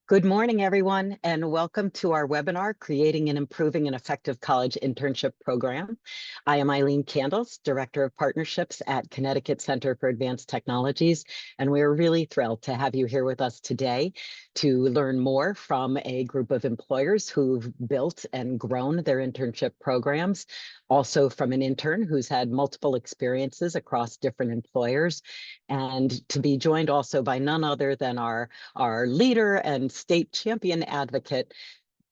Good morning, everyone, and welcome to our webinar, Creating and Improving an Effective College Internship Program. I am Eileen Candles, Director of Partnerships at Connecticut Center for Advanced Technologies, and we're really thrilled to have you here with us today to learn more from a group of employers who've built and grown their internship programs, also from an intern who's had multiple experiences across different employers, and to be joined also by none other than our leader and state champion advocate,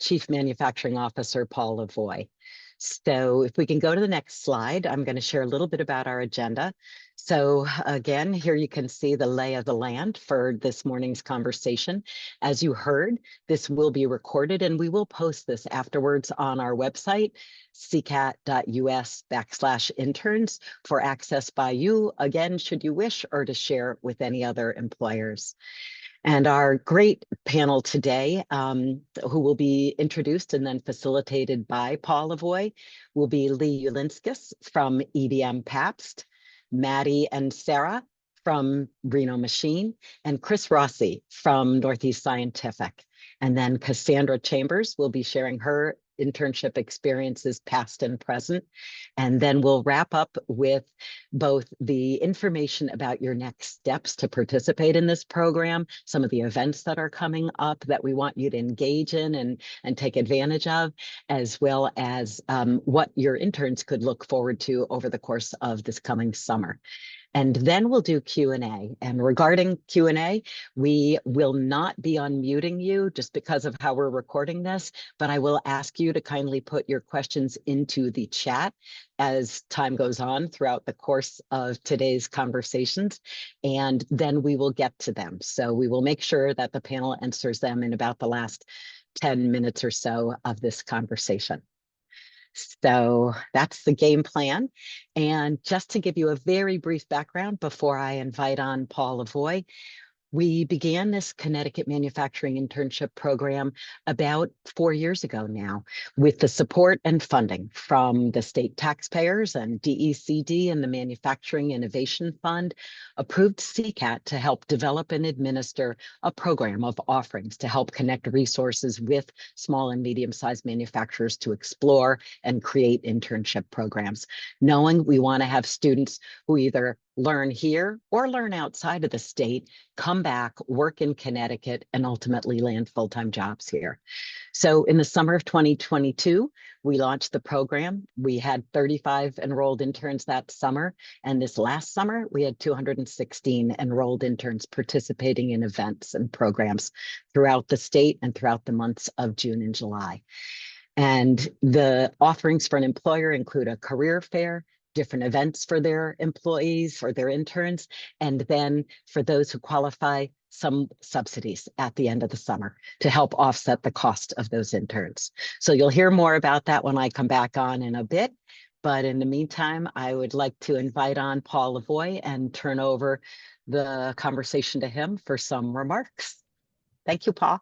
Chief Manufacturing Officer Paul Lavoie. So if we can go to the next slide, I'm going to share a little bit about our agenda. So again, here you can see the lay of the land for this morning's conversation. As you heard, this will be recorded and we will post this afterwards on our website, ccat.us/interns, for access by you, again, should you wish, or to share with any other employers. And our great panel today, who will be introduced and then facilitated by Paul Lavoie, will be Lee Ulinskis from EBM Papst, Maddie and Sarah from Reno Machine, and Chris Rossi from Northeast Scientific. And then Cassandra Chambers will be sharing her internship experiences past and present. And then we'll wrap up with both the information about your next steps to participate in this program, some of the events that are coming up that we want you to engage in and take advantage of, as well as what your interns could look forward to over the course of this coming summer. And then we'll do Q&A. And regarding Q&A, we will not be unmuting you just because of how we're recording this, but I will ask you to kindly put your questions into the chat as time goes on throughout the course of today's conversations, and then we will get to them. So we will make sure that the panel answers them in about the last 10 minutes or so of this conversation. So that's the game plan. And just to give you a very brief background before I invite on Paul Lavoie, we began this Connecticut Manufacturing Internship Program about 4 years ago now, with the support and funding from the state taxpayers and DECD and the Manufacturing Innovation Fund, approved CCAT to help develop and administer a program of offerings to help connect resources with small and medium-sized manufacturers to explore and create internship programs, knowing we want to have students who either learn here or learn outside of the state, come back, work in Connecticut, and ultimately land full-time jobs here. So in the summer of 2022, we launched the program. We had 35 enrolled interns that summer. And this last summer, we had 216 enrolled interns participating in events and programs throughout the state and throughout the months of June and July. And the offerings for an employer include a career fair, different events for their employees or their interns, and then for those who qualify, some subsidies at the end of the summer to help offset the cost of those interns. So you'll hear more about that when I come back on in a bit. But in the meantime, I would like to invite on Paul Lavoie and turn over the conversation to him for some remarks. Thank you, Paul.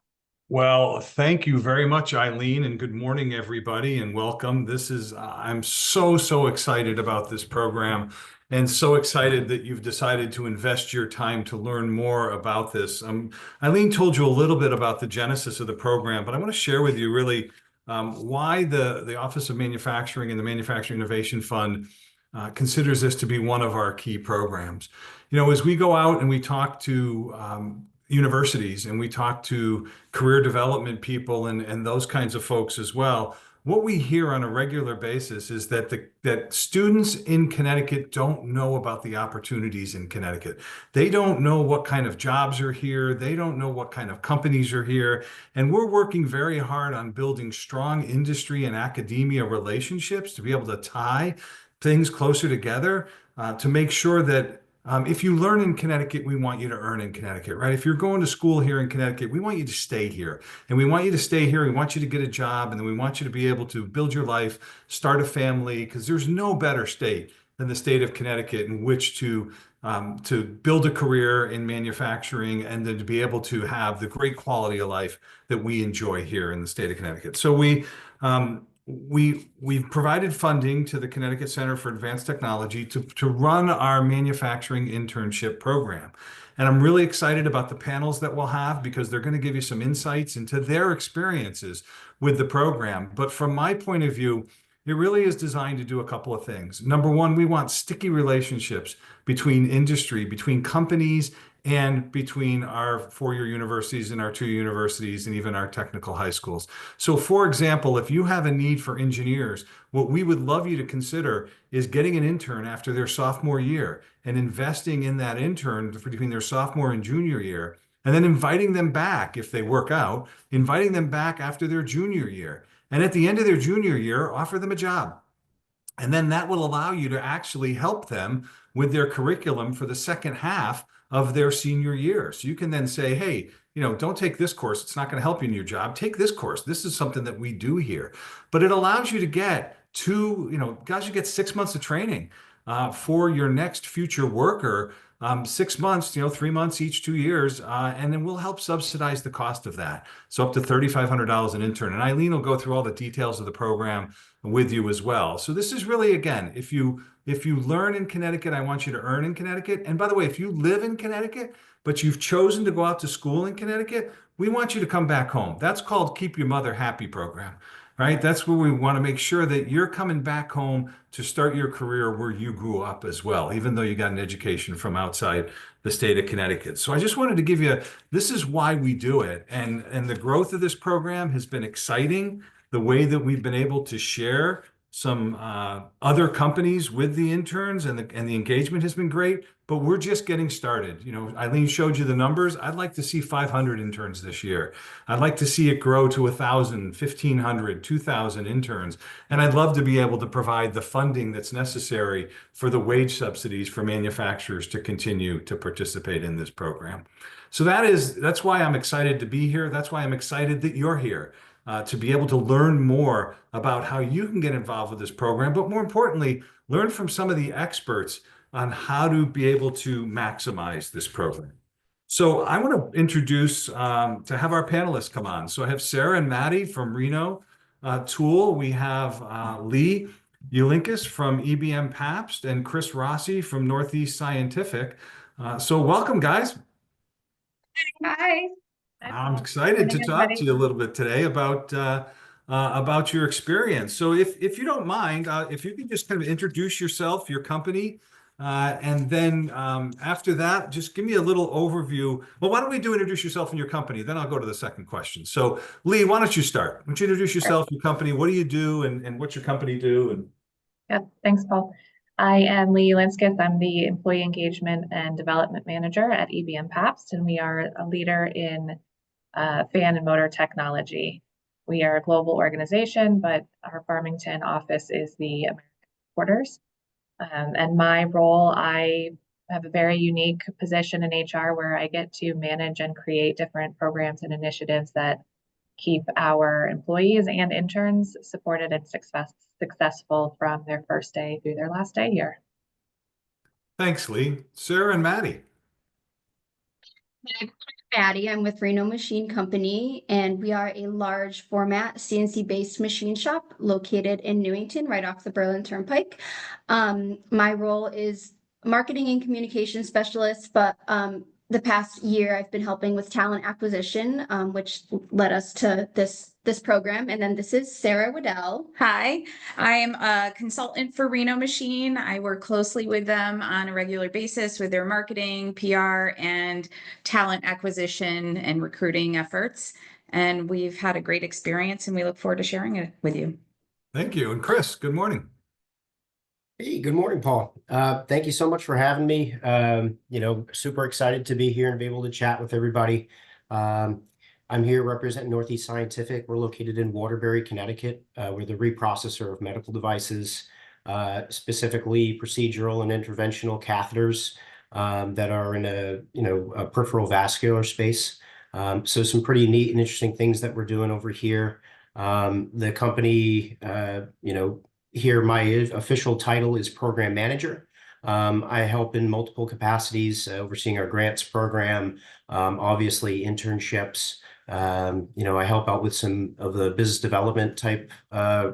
Well, thank you very much, Eileen, and good morning, everybody, and welcome. I'm so excited about this program and so excited that you've decided to invest your time to learn more about this. Eileen told you a little bit about the genesis of the program, but I want to share with you really why the Office of Manufacturing and the Manufacturing Innovation Fund considers this to be one of our key programs. You know, as we go out and we talk to universities and we talk to career development people and those kinds of folks as well, what we hear on a regular basis is that students in Connecticut don't know about the opportunities in Connecticut. They don't know what kind of jobs are here. They don't know what kind of companies are here. And we're working very hard on building strong industry and academia relationships to be able to tie things closer together, to make sure that if you learn in Connecticut, we want you to earn in Connecticut, right? If you're going to school here in Connecticut, we want you to stay here. And we want you to stay here. We want you to get a job. And then we want you to be able to build your life, start a family, because there's no better state than the state of Connecticut in which to build a career in manufacturing and then to be able to have the great quality of life that we enjoy here in the state of Connecticut. So we've provided funding to the Connecticut Center for Advanced Technology to run our manufacturing internship program. And I'm really excited about the panels that we'll have because they're going to give you some insights into their experiences with the program. But from my point of view, it really is designed to do a couple of things. Number one, we want sticky relationships between industry, between companies, and between our four-year universities and our two-year universities and even our technical high schools. So for example, if you have a need for engineers, what we would love you to consider is getting an intern after their sophomore year and investing in that intern between their sophomore and junior year, and then inviting them back if they work out, inviting them back after their junior year. And at the end of their junior year, offer them a job. And then that will allow you to actually help them with their curriculum for the second half of their senior year. So you can then say, hey, don't take this course. It's not going to help you in your job. Take this course. This is something that we do here. But it allows you to get guys, you get 6 months of training for your next future worker. 6 months, 3 months each, 2 years, and then we'll help subsidize the cost of that. So up to $3,500 an intern. And Eileen will go through all the details of the program with you as well. So this is really, again, if you learn in Connecticut, I want you to earn in Connecticut. And by the way, if you live in Connecticut, but you've chosen to go out to school in Connecticut, we want you to come back home. That's called Keep Your Mother Happy program. Right? That's where we want to make sure that you're coming back home to start your career where you grew up as well, even though you got an education from outside the state of Connecticut. So I just wanted to give you, this is why we do it. And the growth of this program has been exciting. The way that we've been able to share some other companies with the interns and the engagement has been great, but we're just getting started. Eileen showed you the numbers. I'd like to see 500 interns this year. I'd like to see it grow to 1,000, 1,500, 2,000 interns. And I'd love to be able to provide the funding that's necessary for the wage subsidies for manufacturers to continue to participate in this program. So that's why I'm excited to be here. That's why I'm excited that you're here. To be able to learn more about how you can get involved with this program, but more importantly, learn from some of the experts on how to be able to maximize this program. So I want to introduce, to have our panelists come on. So I have Sarah and Maddie from Reno Tool. We have Lee Ulinkis from EBM Papst and Chris Rossi from Northeast Scientific. So welcome, guys. Hi. I'm excited to talk to you a little bit today about your experience. So if you don't mind, if you can just kind of introduce yourself, your company, and then after that, just give me a little overview. Well, why don't we introduce yourself and your company, then I'll go to the second question. So Lee, why don't you start? Why don't you introduce yourself, your company, what do you do and what's your company do? Yeah, thanks, Paul. I am Lee Ulinkis. I'm the Employee Engagement and Development Manager at EBM Papst, and we are a leader in fan and motor technology. We are a global organization, but our Farmington office is the American headquarters. And my role, I have a very unique position in HR where I get to manage and create different programs and initiatives that keep our employees and interns supported and successful from their first day through their last day here. Thanks, Lee. Sarah and Maddie. Maddie, I'm with Reno Machine Company, and we are a large format CNC-based machine shop located in Newington, right off the Berlin Turnpike. My role is marketing and communication specialist, but the past year I've been helping with talent acquisition, which led us to this program. And then this is Sarah Waddell. Hi, I'm a consultant for Reno Machine. I work closely with them on a regular basis with their marketing, PR, and talent acquisition and recruiting efforts. And we've had a great experience and we look forward to sharing it with you. Thank you. And Chris, good morning. Hey, good morning, Paul. Thank you so much for having me. Super excited to be here and be able to chat with everybody. I'm here representing Northeast Scientific. We're located in Waterbury, Connecticut. We're the reprocessor of medical devices, specifically procedural and interventional catheters that are in a peripheral vascular space. So some pretty neat and interesting things that we're doing over here. The company, here, my official title is program manager. I help in multiple capacities, overseeing our grants program, obviously internships. I help out with some of the business development type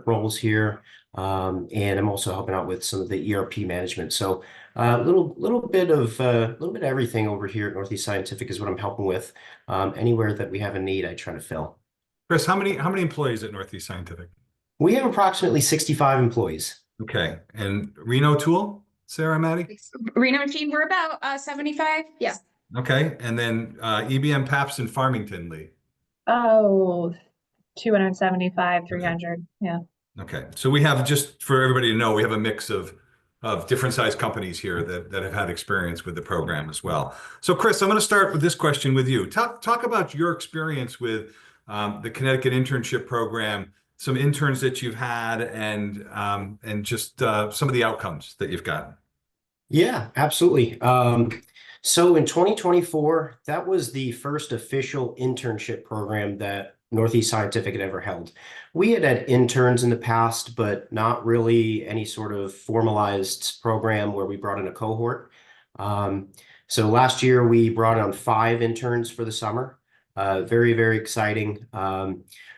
roles here. And I'm also helping out with some of the ERP management. So little bit of everything over here at Northeast Scientific is what I'm helping with. Anywhere that we have a need, I try to fill. Chris, how many employees at Northeast Scientific? We have approximately 65 employees. Okay, and Reno Tool, Sarah, Maddie? Reno Machine, we're about 75. Yeah. Okay, and then EBM Papst in Farmington, Lee. Oh, 275, 300. Yeah. Okay, so we have, just for everybody to know, we have a mix of different size companies here that have had experience with the program as well. So Chris, I'm going to start with this question with you. Talk about your experience with the Connecticut internship program, some interns that you've had, and just some of the outcomes that you've gotten. Yeah, absolutely. So in 2024, that was the first official internship program that Northeast Scientific had ever held. We had interns in the past, but not really any sort of formalized program where we brought in a cohort. So last year we brought on 5 interns for the summer. Very, very exciting.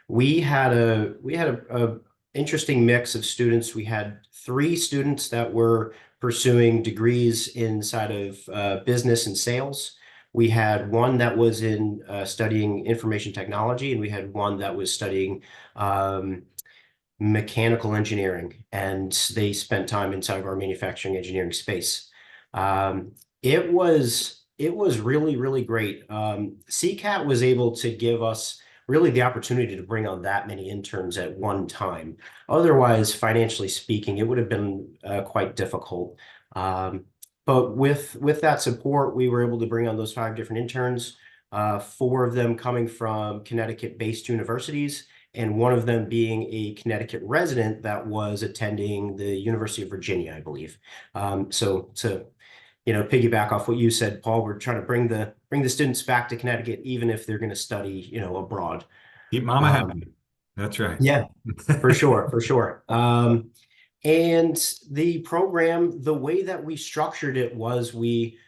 We had a interesting mix of students. We had 3 students that were pursuing degrees inside of business and sales. We had one that was in studying information technology, and we had one that was studying mechanical engineering, and they spent time inside of our manufacturing engineering space. It was really, really great. CCAT was able to give us really the opportunity to bring on that many interns at one time. Otherwise, financially speaking, it would have been quite difficult. But with that support, we were able to bring on those 5 different interns, 4 of them coming from Connecticut-based universities, and one of them being a Connecticut resident that was attending the University of Virginia, I believe. So to piggyback off what you said, Paul, we're trying to bring the students back to Connecticut, even if they're going to study, abroad. Keep mama happy. That's right. Yeah, for sure, for sure. And the program, the way that we structured it was we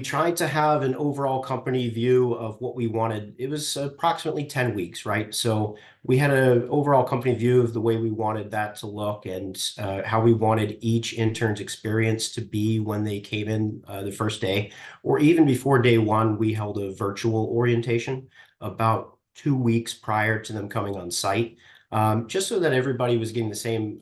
tried to have an overall company view of what we wanted. It was approximately 10 weeks, right? So we had an overall company view of the way we wanted that to look, and how we wanted each intern's experience to be when they came in the first day, or even before day 1, we held a virtual orientation about 2 weeks prior to them coming on site. Just so that everybody was getting the same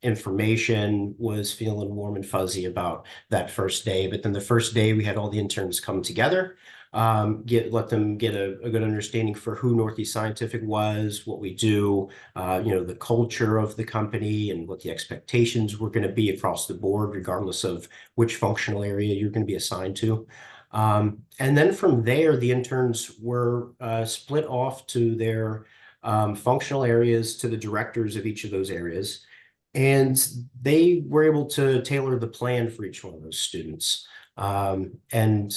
information, was feeling warm and fuzzy about that first day. But then the first day, we had all the interns come together, let them get a good understanding for who Northeast Scientific was, what we do, the culture of the company, and what the expectations were going to be across the board, regardless of which functional area you're going to be assigned to. And then from there, the interns were split off to their functional areas, to the directors of each of those areas, and they were able to tailor the plan for each one of those students. And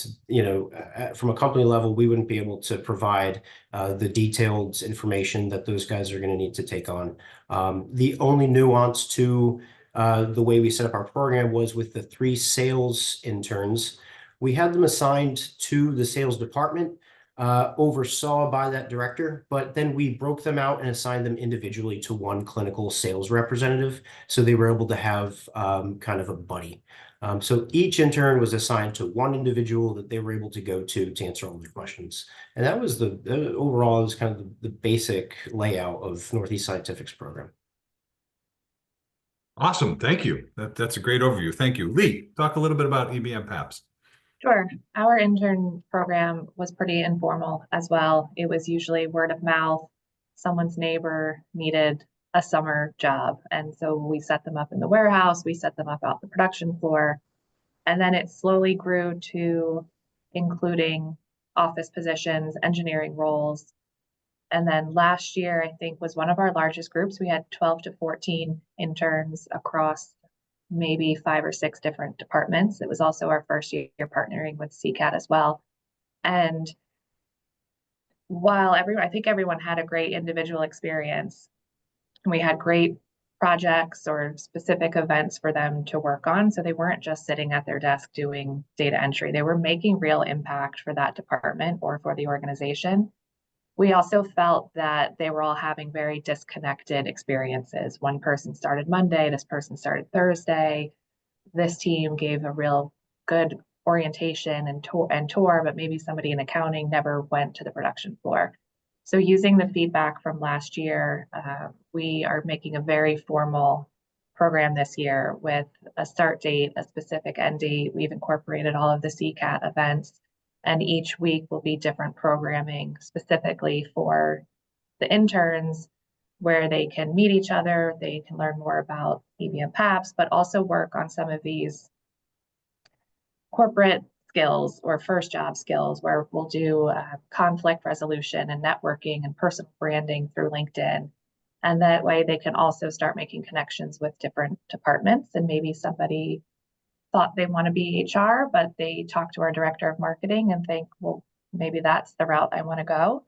from a company level, we wouldn't be able to provide the detailed information that those guys are going to need to take on. The only nuance to the way we set up our program was with the 3 sales interns. We had them assigned to the sales department, oversaw by that director, but then we broke them out and assigned them individually to one clinical sales representative. So they were able to have kind of a buddy. So each intern was assigned to one individual that they were able to go to answer all their questions. And that was overall, it was kind of the basic layout of Northeast Scientific's program. Awesome. Thank you. That's a great overview. Thank you. Lee, talk a little bit about EBM Papst. Sure. Our intern program was pretty informal as well. It was usually word of mouth. Someone's neighbor needed a summer job. And so we set them up in the warehouse, we set them up out the production floor. And then it slowly grew to including office positions, engineering roles. And then last year, I think, was one of our largest groups. We had 12 to 14 interns across maybe 5 or 6 different departments. It was also our first year partnering with CCAT as well. And while I think everyone had a great individual experience, we had great projects or specific events for them to work on. So they weren't just sitting at their desk doing data entry. They were making real impact for that department or for the organization. We also felt that they were all having very disconnected experiences. One person started Monday, this person started Thursday. this team gave a real good orientation and tour, but maybe somebody in accounting never went to the production floor. So using the feedback from last year, we are making a very formal program this year with a start date, a specific end date. We've incorporated all of the CCAT events, and each week will be different programming specifically for the interns, where they can meet each other, they can learn more about EBM Papst, but also work on some of these corporate skills or first job skills, where we'll do conflict resolution and networking and personal branding through LinkedIn. And that way they can also start making connections with different departments. And maybe somebody thought they want to be HR, but they talk to our director of marketing and think, well, maybe that's the route I want to go.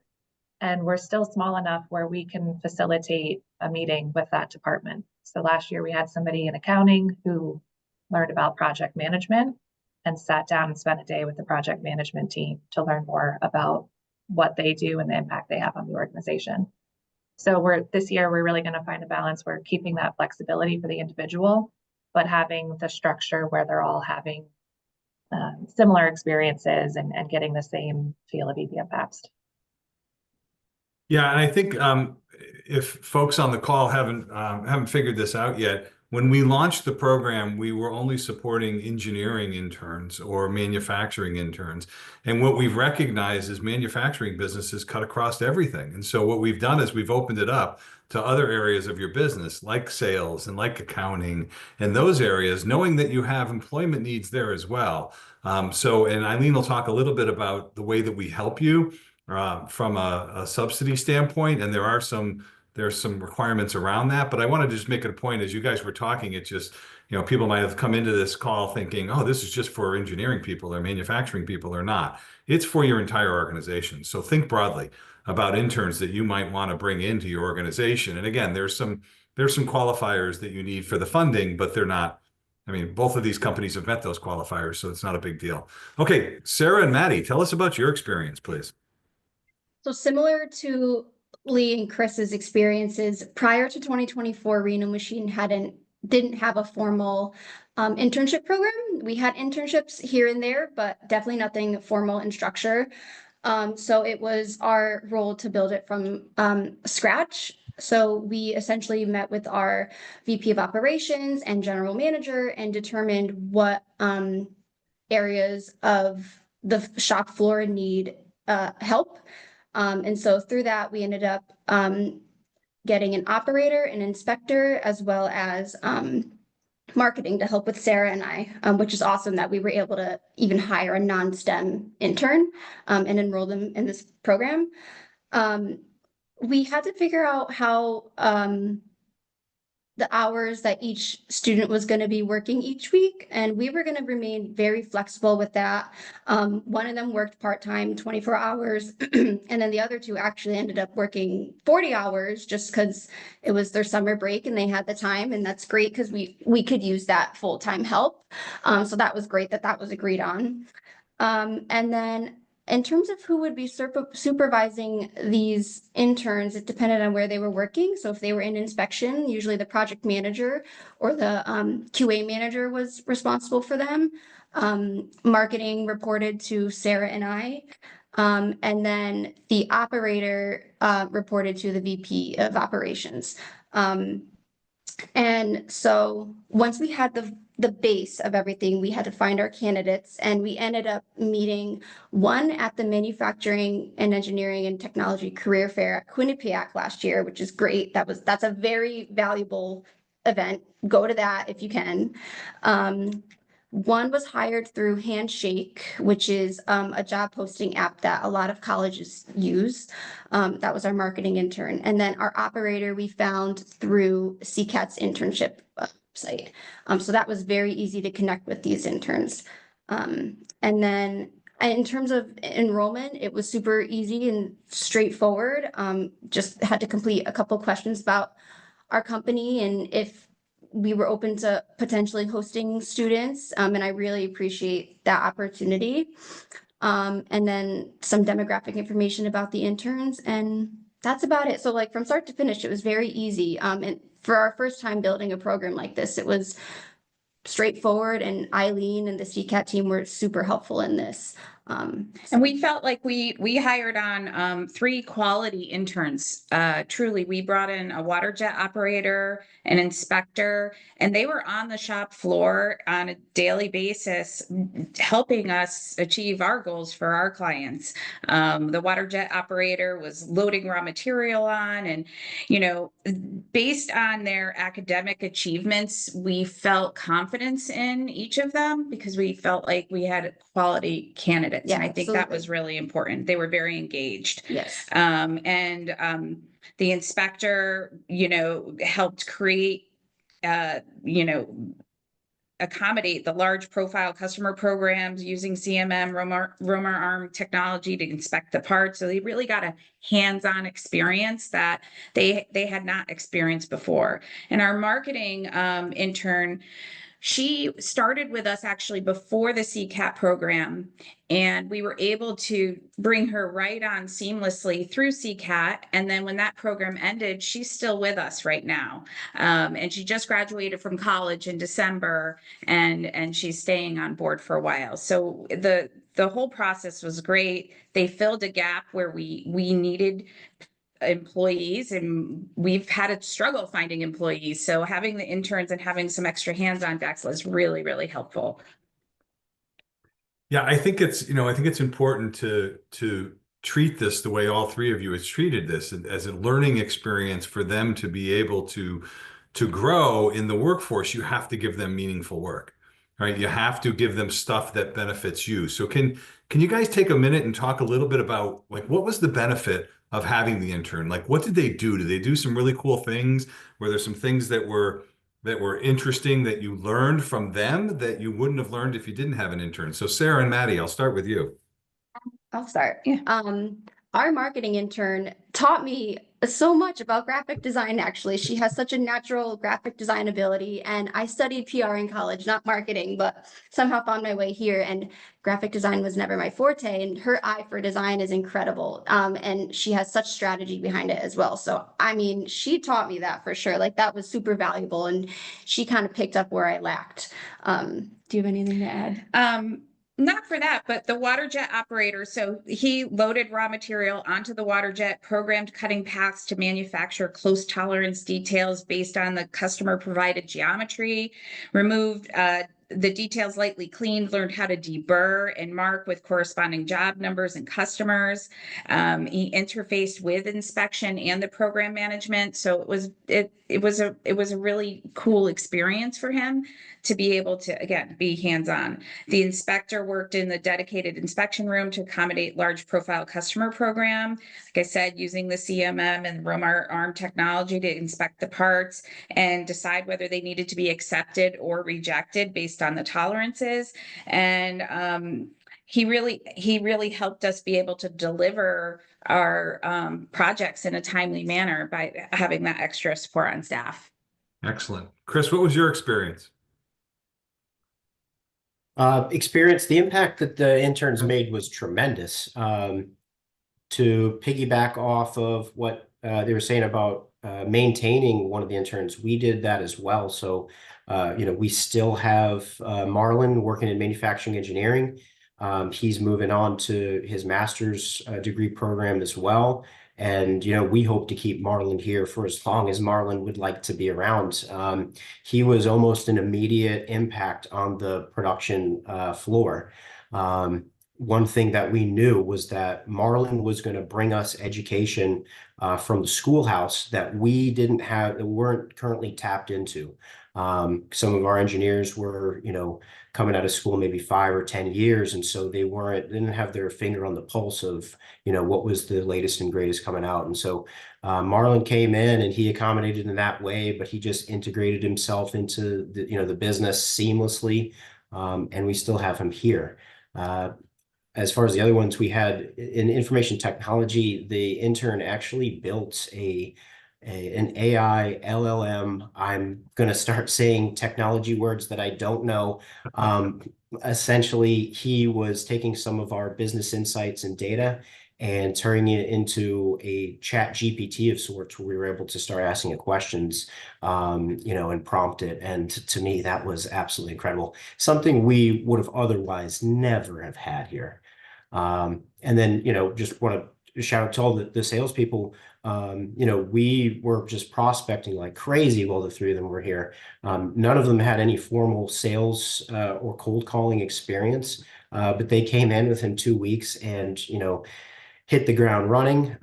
And we're still small enough where we can facilitate a meeting with that department. So last year we had somebody in accounting who learned about project management and sat down and spent a day with the project management team to learn more about what they do and the impact they have on the organization. So this year we're really going to find a balance. We're keeping that flexibility for the individual, but having the structure where they're all having similar experiences and getting the same feel of EBM Papst. Yeah, and I think if folks on the call haven't figured this out yet, when we launched the program, we were only supporting engineering interns or manufacturing interns. And what we've recognized is manufacturing businesses cut across everything. And so what we've done is we've opened it up to other areas of your business, like sales and like accounting and those areas, knowing that you have employment needs there as well. And Eileen will talk a little bit about the way that we help you from a subsidy standpoint, and there's some requirements around that. But I want to just make it a point, as you guys were talking, it just, people might have come into this call thinking, oh, this is just for engineering people or manufacturing people, or not. It's for your entire organization. So think broadly about interns that you might want to bring into your organization. And again, there's some qualifiers that you need for the funding, but they're not. I mean, both of these companies have met those qualifiers, so it's not a big deal. Okay, Sarah and Maddie, tell us about your experience, please. So similar to Lee and Chris's experiences, prior to 2024, Reno Machine didn't have a formal internship program. We had internships here and there, but definitely nothing formal in structure. So it was our role to build it from scratch. So we essentially met with our VP of operations and general manager and determined what areas of the shop floor need help. And so through that, we ended up getting an operator, an inspector, as well as marketing to help with Sarah and I, which is awesome that we were able to even hire a non-STEM intern and enroll them in this program. We had to figure out how the hours that each student was going to be working each week, and we were going to remain very flexible with that. One of them worked part-time, 24 hours, and then the other two actually ended up working 40 hours just because it was their summer break and they had the time, and that's great because we could use that full-time help. So that was great that was agreed on. And then in terms of who would be supervising these interns, it depended on where they were working. So if they were in inspection, usually the project manager or the QA manager was responsible for them. Marketing reported to Sarah and I. And then the operator reported to the VP of operations. And so once we had the base of everything, we had to find our candidates, and we ended up meeting one at the Manufacturing and Engineering and Technology Career Fair at Quinnipiac last year, which is great. That's a very valuable event. Go to that if you can. One was hired through Handshake, which is a job posting app that a lot of colleges use. That was our marketing intern. And then our operator we found through CCAT's internship site. So that was very easy to connect with these interns. And then in terms of enrollment, it was super easy and straightforward. Just had to complete a couple questions about our company and if we were open to potentially hosting students, and I really appreciate that opportunity. And then some demographic information about the interns, and that's about it. So like from start to finish, it was very easy. And for our first time building a program like this, it was straightforward, and Eileen and the CCAT team were super helpful in this. And we felt like we hired on 3 quality interns. Truly, we brought in a water jet operator, an inspector, and they were on the shop floor on a daily basis, helping us achieve our goals for our clients. The water jet operator was loading raw material on, and based on their academic achievements, we felt confidence in each of them because we felt like we had quality candidates. Yeah, and I think that absolutely. was really important. They were very engaged. Yes. The inspector, helped create, accommodate the large profile customer programs using CMM, Romer Arm technology to inspect the parts. So they really got a hands-on experience that they had not experienced before. And our marketing intern, she started with us actually before the CCAT program, and we were able to bring her right on seamlessly through CCAT. And then when that program ended, she's still with us right now. And she just graduated from college in December, and she's staying on board for a while. So the whole process was great. They filled a gap where we needed employees, and we've had a struggle finding employees. So having the interns and having some extra hands on decks was really, really helpful. Yeah, I think it's important to treat this the way all 3 of you has treated this, as a learning experience for them to be able to grow in the workforce. You have to give them meaningful work, right? You have to give them stuff that benefits you. So can you guys take a minute and talk a little bit about, like, what was the benefit of having the intern? Like, what did they do? Did they do some really cool things? Were there some things that were interesting that you learned from them that you wouldn't have learned if you didn't have an intern? So Sarah and Maddie, I'll start with you. I'll start. Yeah. Our marketing intern taught me so much about graphic design, actually. She has such a natural graphic design ability, and I studied PR in college, not marketing, but somehow found my way here, and graphic design was never my forte, and her eye for design is incredible. And she has such strategy behind it as well. So, I mean, she taught me that for sure. Like, that was super valuable, and she kind of picked up where I lacked. Do you have anything to add? Not for that, but the water jet operator. So he loaded raw material onto the water jet, programmed cutting paths to manufacture close tolerance details based on the customer provided geometry, removed the details lightly cleaned, learned how to deburr and mark with corresponding job numbers and customers. He interfaced with inspection and the program management. So it was a really cool experience for him to be able to, again, be hands-on. The inspector worked in the dedicated inspection room to accommodate large profile customer program. Like I said, using the CMM and Romer Arm technology to inspect the parts and decide whether they needed to be accepted or rejected based on the tolerances. And he really helped us be able to deliver our projects in a timely manner by having that extra support on staff. Excellent. Chris, what was your experience? The impact that the interns made was tremendous. To piggyback off of what they were saying about maintaining one of the interns, we did that as well. So, we still have Marlon working in manufacturing engineering. He's moving on to his master's degree program as well. And, we hope to keep Marlon here for as long as Marlon would like to be around. He was almost an immediate impact on the production floor. One thing that we knew was that Marlon was going to bring us education from the schoolhouse that we didn't have, that weren't currently tapped into. Some of our engineers were, coming out of school maybe 5 or 10 years, and so they didn't have their finger on the pulse of, what was the latest and greatest coming out. And so Marlon came in and he accommodated in that way, but he just integrated himself into the business seamlessly, and we still have him here. As far as the other ones, we had in information technology, the intern actually built an AI LLM. I'm going to start saying technology words that I don't know. Essentially, he was taking some of our business insights and data and turning it into a chat GPT of sorts, where we were able to start asking it questions, and prompt it. And to me, that was absolutely incredible. Something we would have otherwise never have had here. And then, just want to shout out to all the salespeople. We were just prospecting like crazy while the three of them were here. None of them had any formal sales or cold calling experience, but they came in within 2 weeks and, hit the ground running.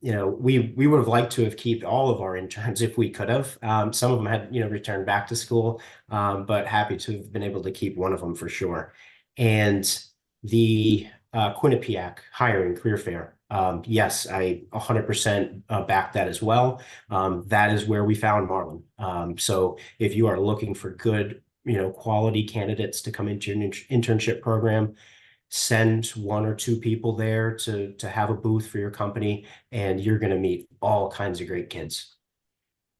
We would have liked to have kept all of our interns if we could have. Some of them had, returned back to school, but happy to have been able to keep one of them for sure. And the Quinnipiac hiring career fair. Yes, I 100% back that as well. That is where we found Marlon. So if you are looking for good, quality candidates to come into your internship program, send 1 or 2 people there to have a booth for your company, and you're going to meet all kinds of great kids.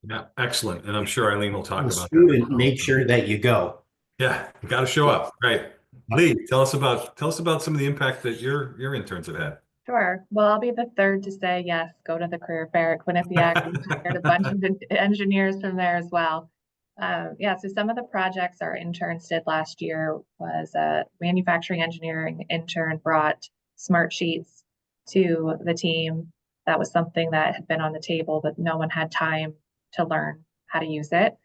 Yeah, excellent. And I'm sure Eileen will talk about Student, that. make sure that you go. Yeah, you got to show up. Right. Lee, tell us about some of the impact that your interns have had. Sure. Well, I'll be the third to say yes, go to the career fair at Quinnipiac. We hired a bunch of engineers from there as well. So some of the projects our interns did last year was a manufacturing engineering intern brought smart sheets to the team. That was something that had been on the table, but no one had time to learn how to use it.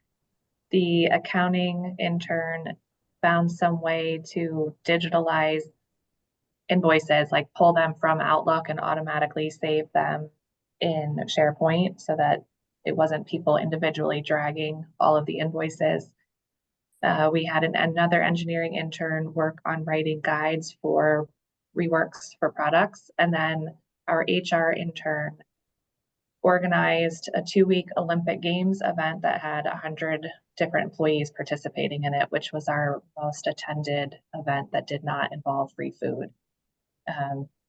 The accounting intern found some way to digitalize invoices, like pull them from Outlook and automatically save them in SharePoint so that it wasn't people individually dragging all of the invoices. We had another engineering intern work on writing guides for reworks for products. And then our HR intern organized a 2-week Olympic Games event that had 100 different employees participating in it, which was our most attended event that did not involve free food.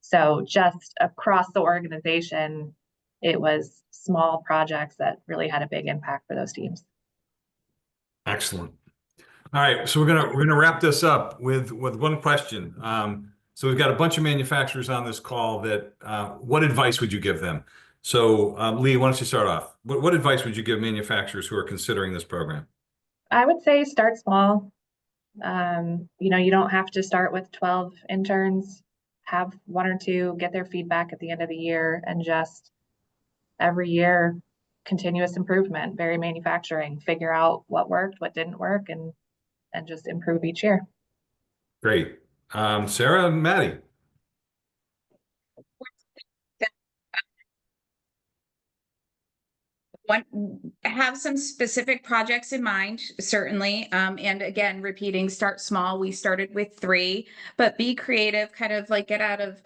So just across the organization, it was small projects that really had a big impact for those teams. Excellent. All right, so we're gonna wrap this up with one question. So we've got a bunch of manufacturers on this call that what advice would you give them? So Lee, why don't you start off? What advice would you give manufacturers who are considering this program? I would say start small. You don't have to start with 12 interns. Have 1 or 2, get their feedback at the end of the year, and just every year, continuous improvement, very manufacturing, figure out what worked, what didn't work, and just improve each year. Great. Sarah and Maddie. Have some specific projects in mind, certainly. And again, repeating, start small. We started with 3, but be creative, kind of like get out of,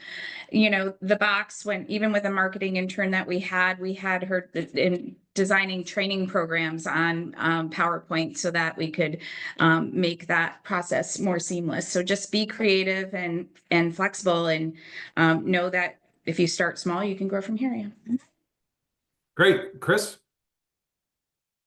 the box. When even with a marketing intern that we had her in designing training programs on PowerPoint so that we could make that process more seamless. So just be creative and flexible, and know that if you start small, you can grow from here. Yeah. Great. Chris?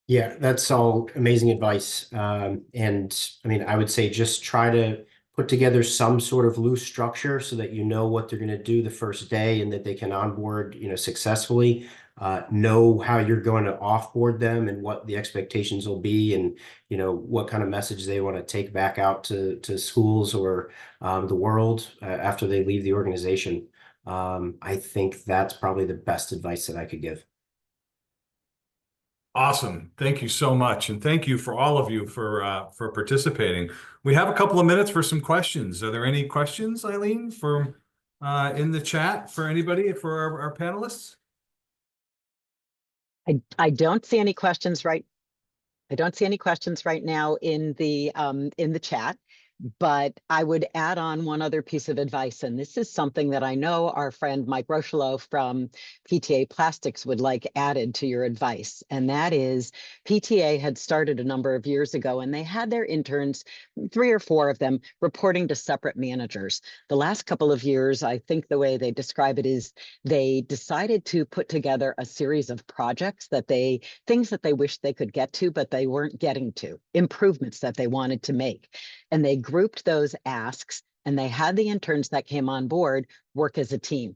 Yeah, that's all amazing advice. And I mean, I would say just try to put together some sort of loose structure so that you know what they're going to do the first day and that they can onboard, successfully. Know how you're going to offboard them and what the expectations will be, and what kind of message they want to take back out to schools or the world after they leave the organization. I think that's probably the best advice that I could give. Awesome. Thank you so much. And thank you for all of you for participating. We have a couple of minutes for some questions. Are there any questions, Eileen, from in the chat for anybody, for our panelists? I don't see any questions right. I don't see any questions right now in the chat. But I would add on one other piece of advice, and this is something that I know our friend Mike Rocheleau from PTA Plastics would like added to your advice. And that is, PTA had started a number of years ago, and they had their interns, 3 or 4 of them, reporting to separate managers. The last couple of years, I think the way they describe it is they decided to put together a series of projects things that they wish they could get to, but they weren't getting to, improvements that they wanted to make. And they grouped those asks, and they had the interns that came on board work as a team.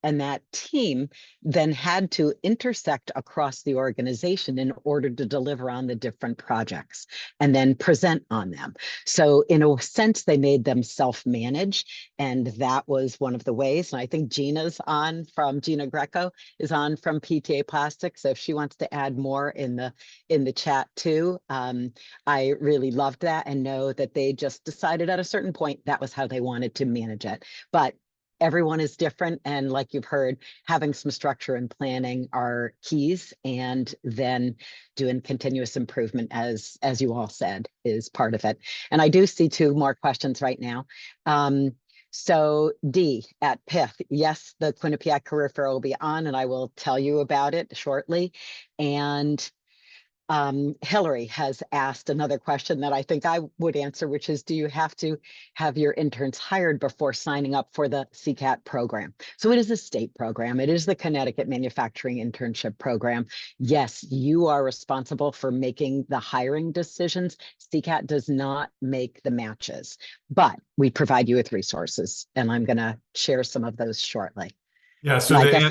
And that team then had to intersect across the organization in order to deliver on the different projects and then present on them. So in a sense, they made them self-manage, and that was one of the ways. And I think Gina Greco is on from PTA Plastics. So if she wants to add more in the chat too, I really loved that, and know that they just decided at a certain point that was how they wanted to manage it. But everyone is different, and like you've heard, having some structure and planning are keys, and then doing continuous improvement, as you all said, is part of it. And I do see 2 more questions right now. So D at PIF, yes, the Quinnipiac Career Fair will be on, and I will tell you about it shortly. And Hillary has asked another question that I think I would answer, which is, do you have to have your interns hired before signing up for the CCAT program? So it is a state program. It is the Connecticut Manufacturing Internship Program. Yes, you are responsible for making the hiring decisions. CCAT does not make the matches, but we provide you with resources, and I'm going to share some of those shortly. Yeah, so And I guess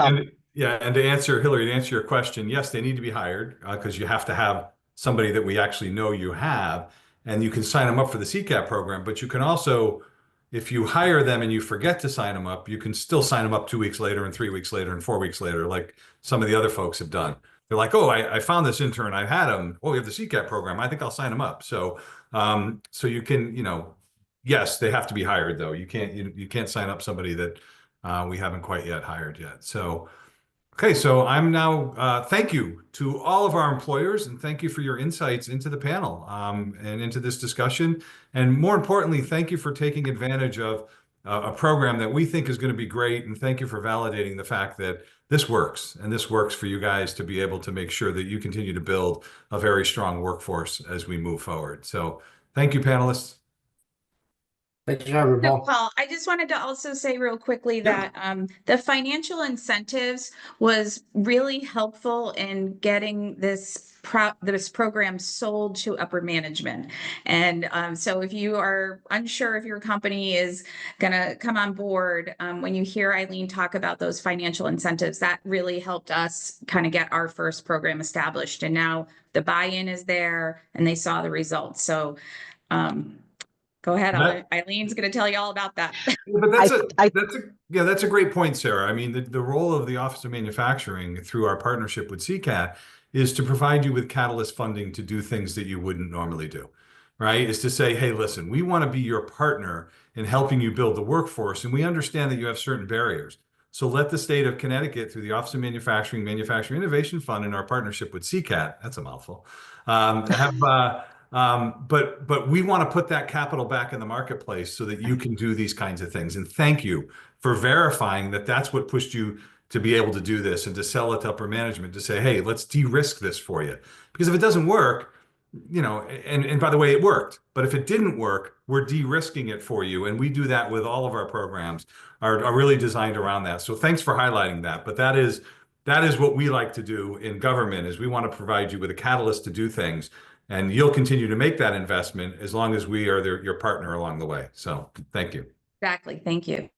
and to answer, Hillary, to answer your question, yes, they need to be hired because you have to have somebody that we actually know you have, and you can sign them up for the CCAT program. But you can also, if you hire them and you forget to sign them up, you can still sign them up 2 weeks later and 3 weeks later and 4 weeks later, like some of the other folks have done. They're like, oh, I found this intern, I've had him. Oh, we have the CCAT program. I think I'll sign him up. So, so you can, yes, they have to be hired though. You can't sign up somebody that we haven't quite yet hired yet. So. Okay, so I'm now, thank you to all of our employers, and thank you for your insights into the panel and into this discussion. And more importantly, thank you for taking advantage of a program that we think is going to be great. And thank you for validating the fact that this works, and this works for you guys to be able to make sure that you continue to build a very strong workforce as we move forward. So thank you, panelists. Thank you, Paul. So, Paul, I just wanted to also say real quickly that the financial incentives was really helpful in getting this program sold to upper management. And so if you are unsure if your company is going to come on board, when you hear Eileen talk about those financial incentives, that really helped us kind of get our first program established. And now the buy-in is there, and they saw the results. So go ahead. Eileen's going to tell you all about that. But that's a great point, Sarah. I mean, the role of the Office of Manufacturing through our partnership with CCAT is to provide you with catalyst funding to do things that you wouldn't normally do, right? Is to say, hey, listen, we want to be your partner in helping you build the workforce, and we understand that you have certain barriers. So let the state of Connecticut, through the Office of Manufacturing Innovation Fund, in our partnership with CCAT, that's a mouthful, but we want to put that capital back in the marketplace so that you can do these kinds of things. And thank you for verifying that that's what pushed you to be able to do this and to sell it to upper management, to say, hey, let's de-risk this for you. Because if it doesn't work, and by the way, it worked, but if it didn't work, we're de-risking it for you. And we do that with all of our programs, are really designed around that. So thanks for highlighting that. But that is what we like to do in government, is we want to provide you with a catalyst to do things. And you'll continue to make that investment as long as we are your partner along the way. So thank you. Exactly. Thank you.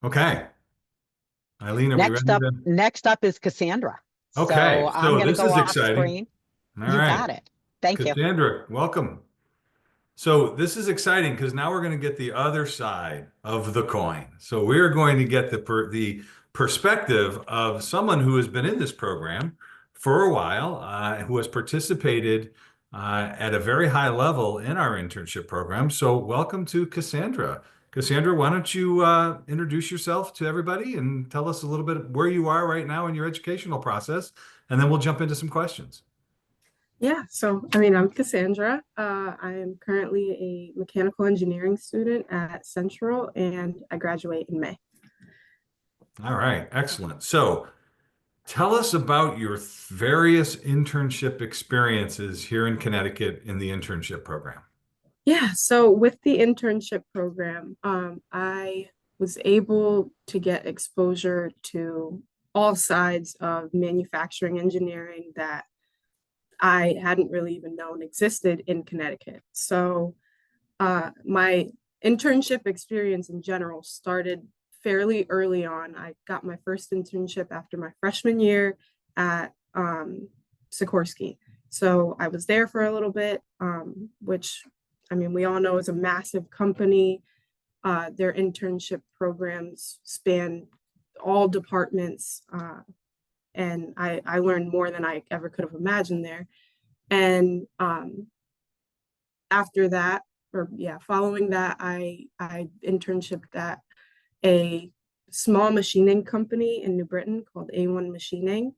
Okay. Eileen, are we ready? Next up is Cassandra. Okay. So I'm going to go off screen. All right. Got it. Thank you. Cassandra, welcome. So this is exciting because now we're going to get the other side of the coin. So we're going to get the perspective of someone who has been in this program for a while, who has participated at a very high level in our internship program. So welcome to Cassandra. Cassandra, why don't you introduce yourself to everybody and tell us a little bit where you are right now in your educational process, and then we'll jump into some questions. Yeah, so I'm Cassandra. I am currently a mechanical engineering student at Central, and I graduate in May. All right, excellent. So tell us about your various internship experiences here in Connecticut in the internship program. Yeah, so with the internship program, I was able to get exposure to all sides of manufacturing engineering that I hadn't really even known existed in Connecticut. So my internship experience in general started fairly early on. I got my first internship after my freshman year at Sikorsky. So I was there for a little bit, which, I mean, we all know is a massive company. Their internship programs span all departments, and I learned more than I ever could have imagined there. And after that, following that, I internshipped at a small machining company in New Britain called A1 Machining.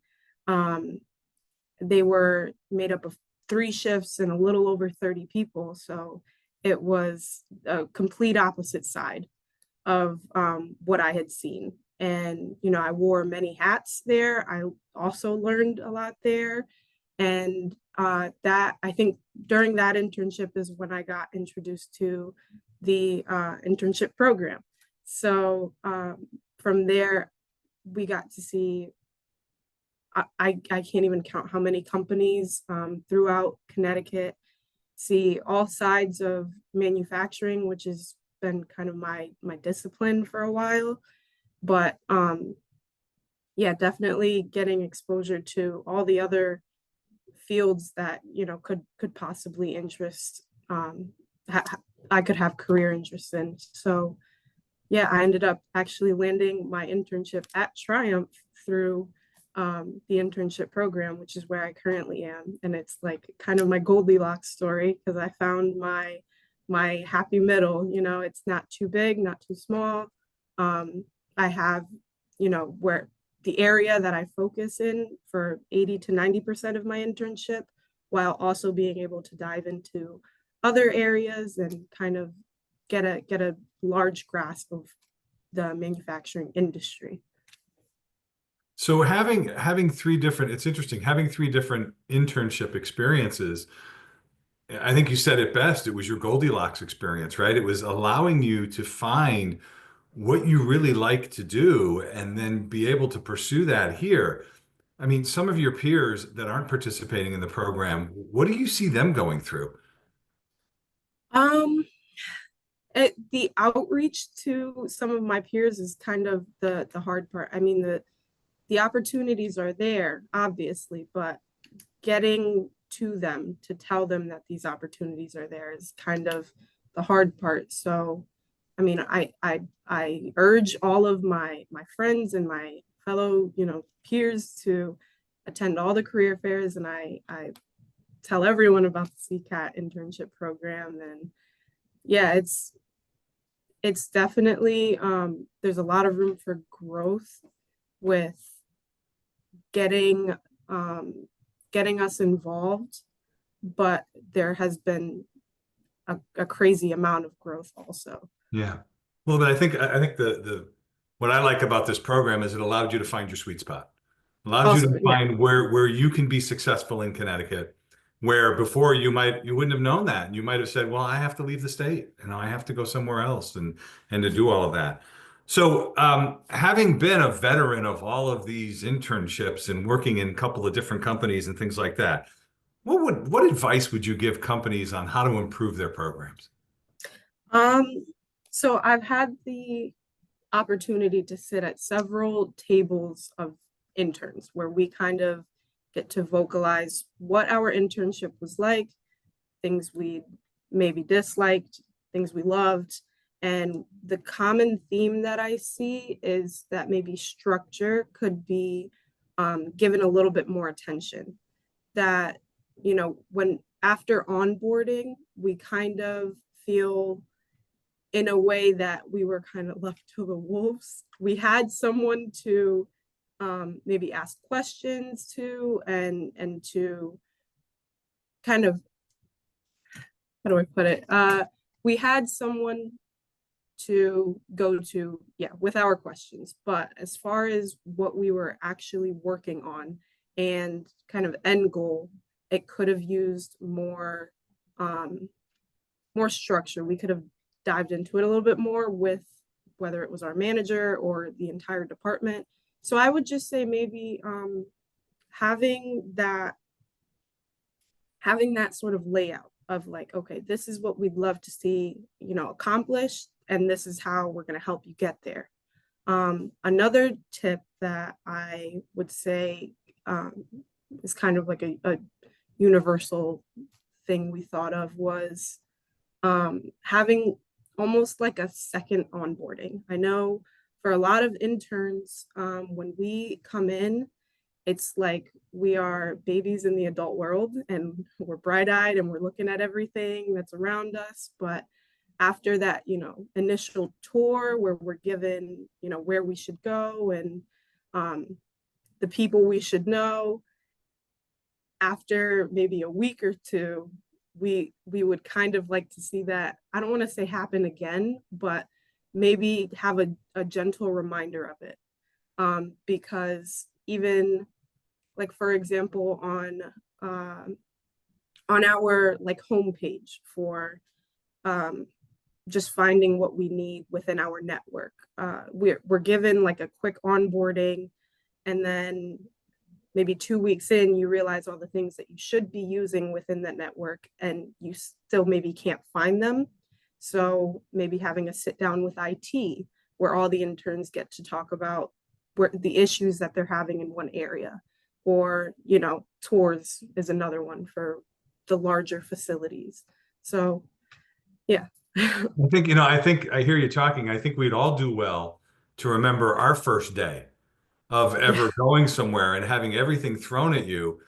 They were made up of 3 shifts and a little over 30 people. So it was a complete opposite side of what I had seen. And, you know, I wore many hats there. I also learned a lot there. And that, I think during that internship is when I got introduced to the internship program. So from there, we got to see, I can't even count how many companies throughout Connecticut, see all sides of manufacturing, which has been kind of my discipline for a while. But yeah, definitely getting exposure to all the other fields that, you know, could possibly interest, I could have career interest in. So yeah, I ended up actually landing my internship at Triumph through the internship program, which is where I currently am. And it's like kind of my Goldilocks story, because I found my happy middle. You know, it's not too big, not too small. I have, you know, where the area that I focus in for 80 to 90% of my internship, while also being able to dive into other areas and kind of get a large grasp of the manufacturing industry. So having 3 different, it's interesting, having 3 different internship experiences. I think you said it best. It was your Goldilocks experience, right? It was allowing you to find what you really like to do and then be able to pursue that here. I mean, some of your peers that aren't participating in the program, what do you see them going through? The outreach to some of my peers is kind of the hard part. I mean, the opportunities are there, obviously, but getting to them to tell them that these opportunities are there is kind of the hard part. So, I mean, I urge all of my friends and my fellow, you know, peers to attend all the career fairs, and I tell everyone about the CCAT internship program. And yeah, it's definitely there's a lot of room for growth with getting us involved, but there has been a crazy amount of growth also. Yeah. Well, but I think the what I like about this program is it allowed you to find your sweet spot. Allows you to find where you can be successful in Connecticut, where before you wouldn't have known that. And you might have said, well, I have to leave the state, and I have to go somewhere else and to do all of that. So having been a veteran of all of these internships and working in a couple of different companies and things like that, what advice would you give companies on how to improve their programs? So I've had the opportunity to sit at several tables of interns where we kind of get to vocalize what our internship was like, things we maybe disliked, things we loved. And the common theme that I see is that maybe structure could be given a little bit more attention. That, you know, when after onboarding, we kind of feel in a way that we were kind of left to the wolves. We had someone to maybe ask questions to and to kind of, how do I put it? We had someone to go to, yeah, with our questions. But as far as what we were actually working on and kind of end goal, it could have used more structure. We could have dived into it a little bit more with whether it was our manager or the entire department. So I would just say maybe having that sort of layout of like, okay, this is what we'd love to see, you know, accomplished, and this is how we're going to help you get there. Another tip that I would say is kind of like a universal thing we thought of was having almost like a second onboarding. I know for a lot of interns, when we come in, it's like we are babies in the adult world and we're bright-eyed and we're looking at everything that's around us. But after that, initial tour where we're given, where we should go and the people we should know, after maybe a week or two, we would kind of like to see that, I don't want to say happen again, but maybe have a gentle reminder of it. Because even like, for example, on our like homepage for just finding what we need within our network, we're given like a quick onboarding, and then maybe 2 weeks in, you realize all the things that you should be using within that network and you still maybe can't find them. So maybe having a sit down with IT where all the interns get to talk about where the issues that they're having in one area, or, tours is another one for the larger facilities. So, yeah. I think I hear you talking. I think we'd all do well to remember our first day of ever going somewhere and having everything thrown at you.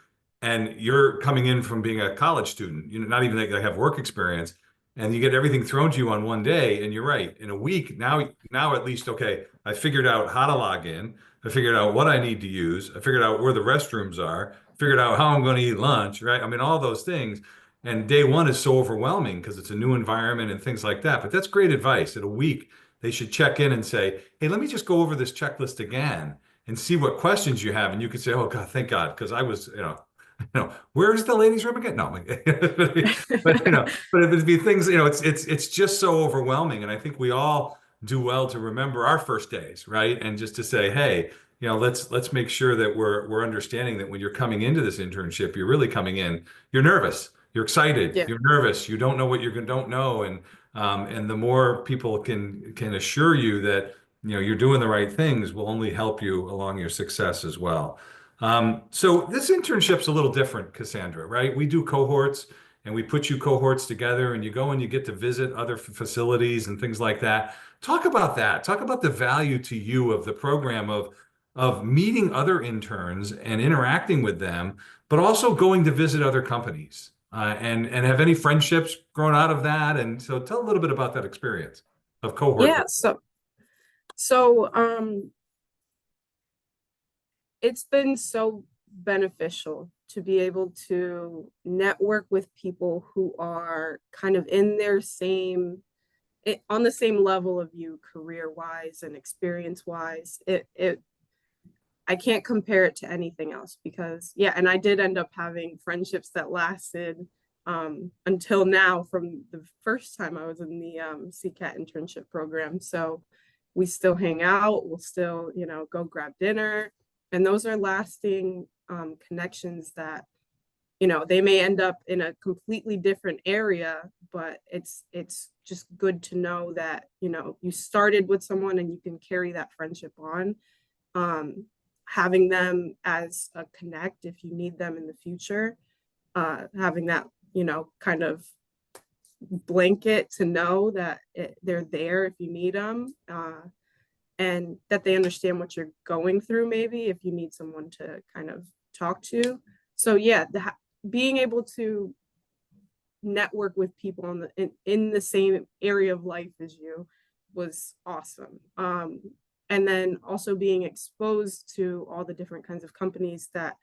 And you're coming in from being a college student, not even that I have work experience, and you get everything thrown to you on one day. And you're right, in a week, now at least, okay, I figured out how to log in. I figured out what I need to use. I figured out where the restrooms are, figured out how I'm going to eat lunch, right? I mean, all those things. And day one is so overwhelming because it's a new environment and things like that. But that's great advice. In a week, they should check in and say, hey, let me just go over this checklist again and see what questions you have. And you could say, oh God, thank God, because I was, where's the ladies' room again? No, but but it'd be things, it's just so overwhelming. And I think we all do well to remember our first days, right? And just to say, hey, let's make sure that we're understanding that when you're coming into this internship, you're really coming in, you're nervous, you're excited, Yeah. you're nervous, you don't know what you don't know. And the more people can assure you that you're doing the right things will only help you along your success as well. So this internship's a little different, Cassandra, right? We do cohorts and we put you cohorts together and you go and you get to visit other facilities and things like that. Talk about that. Talk about the value to you of the program of meeting other interns and interacting with them, but also going to visit other companies and have any friendships grown out of that. And so tell a little bit about that experience of cohort. Yeah. So it's been so beneficial to be able to network with people who are kind of in their on the same level of you, career-wise and experience-wise. I can't compare it to anything else because, yeah, and I did end up having friendships that lasted until now from the first time I was in the CCAT internship program. So we still hang out, we'll still, go grab dinner. And those are lasting connections that, they may end up in a completely different area, but it's just good to know that, you started with someone and you can carry that friendship on. Having them as a connect if you need them in the future, having that, kind of blanket to know that they're there if you need them, and that they understand what you're going through, maybe if you need someone to kind of talk to. So yeah, being able to network with people in the same area of life as you was awesome. And then also being exposed to all the different kinds of companies that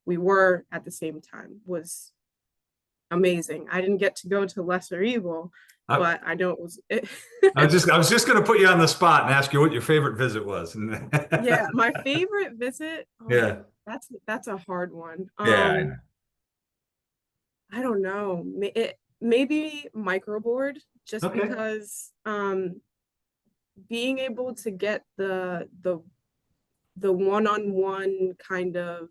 we were at the same time was amazing. I didn't get to go to Lesser Evil, but I know it was. I was just going to put you on the spot and ask you what your favorite visit was. Yeah, my favorite visit. Yeah, that's a hard one. yeah. I don't know. Maybe microboard, just Okay. because being able to get the one-on-one kind of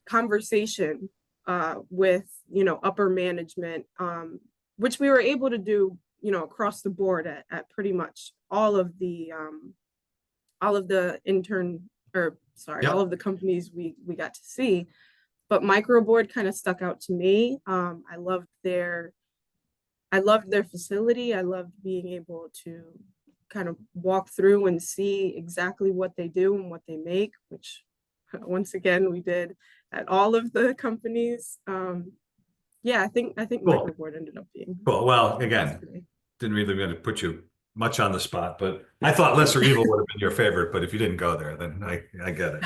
conversation with upper management, which we were able to do across the board at pretty much all of the Yep. all of the companies we got to see. But Microboard kind of stuck out to me. I loved their facility. I loved being able to kind of walk through and see exactly what they do and what they make, which once again we did at all of the companies. Yeah, I think Cool. Microboard ended up being Cool. Well, again, didn't really want to put you much on the spot, but I thought Lesser Evil would have been your favorite. But if you didn't go there, then I get it.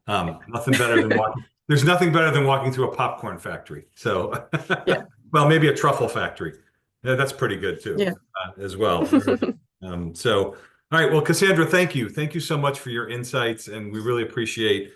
Nothing better than walking. There's nothing better than walking through a popcorn factory. So, Yeah. Well, maybe a truffle factory. Yeah, that's pretty good too. Yeah. As well. All right. Well, Cassandra, thank you. Thank you so much for your insights, and we really appreciate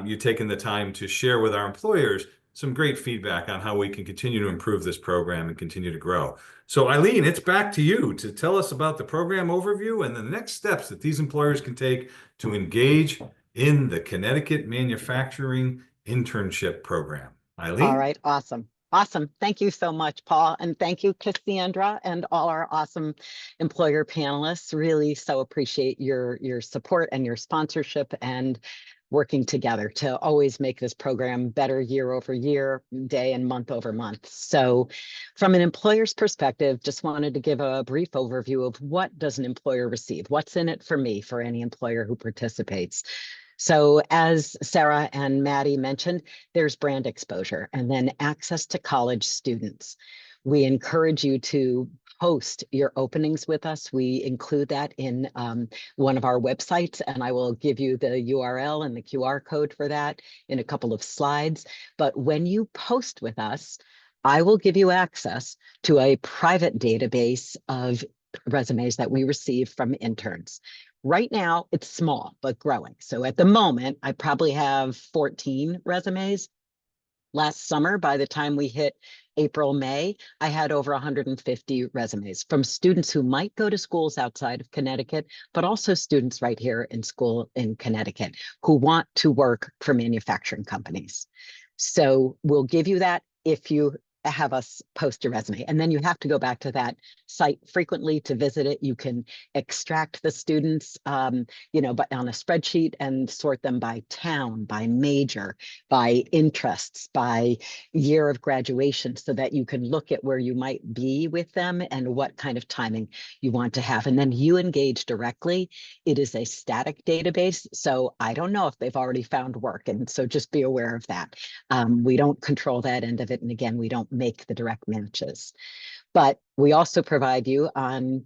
you taking the time to share with our employers some great feedback on how we can continue to improve this program and continue to grow. So, Eileen, it's back to you to tell us about the program overview and the next steps that these employers can take to engage in the Connecticut Manufacturing Internship Program. Eileen? All right, awesome. Awesome. Thank you so much, Paul. And thank you, Cassandra, and all our awesome employer panelists. Really so appreciate your support and your sponsorship and working together to always make this program better year over year, day and month over month. So from an employer's perspective, just wanted to give a brief overview of what does an employer receive? What's in it for me, for any employer who participates? So as Sarah and Maddie mentioned, there's brand exposure and then access to college students. We encourage you to post your openings with us. We include that in one of our websites, and I will give you the URL and the QR code for that in a couple of slides. But when you post with us, I will give you access to a private database of resumes that we receive from interns. Right now, it's small, but growing. So at the moment, I probably have 14 resumes. Last summer, by the time we hit April, May, I had over 150 resumes from students who might go to schools outside of Connecticut, but also students right here in school in Connecticut who want to work for manufacturing companies. So we'll give you that if you have us post your resume. And then you have to go back to that site frequently to visit it. You can extract the students, but on a spreadsheet and sort them by town, by major, by interests, by year of graduation, so that you can look at where you might be with them and what kind of timing you want to have. And then you engage directly. It is a static database, so I don't know if they've already found work. And so just be aware of that. We don't control that end of it. And again, we don't make the direct matches. But we also provide you on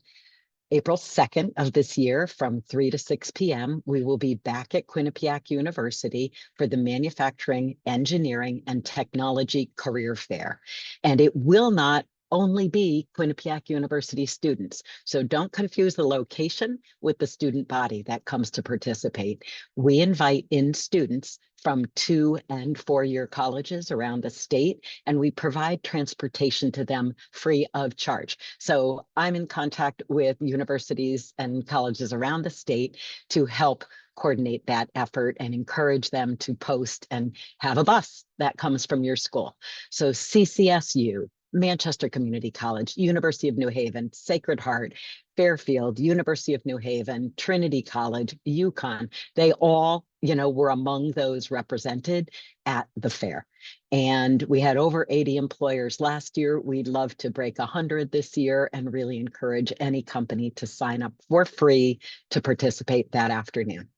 April 2nd of this year from 3 to 6 p.m. We will be back at Quinnipiac University for the Manufacturing, Engineering, and Technology Career Fair. And it will not only be Quinnipiac University students. So don't confuse the location with the student body that comes to participate. We invite in students from 2- and 4-year colleges around the state, and we provide transportation to them free of charge. So I'm in contact with universities and colleges around the state to help coordinate that effort and encourage them to post and have a bus that comes from your school. So CCSU, Manchester Community College, University of New Haven, Sacred Heart, Fairfield, University of New Haven, Trinity College, UConn, they all, were among those represented at the fair. And we had over 80 employers last year. We'd love to break 100 this year and really encourage any company to sign up for free to participate that afternoon.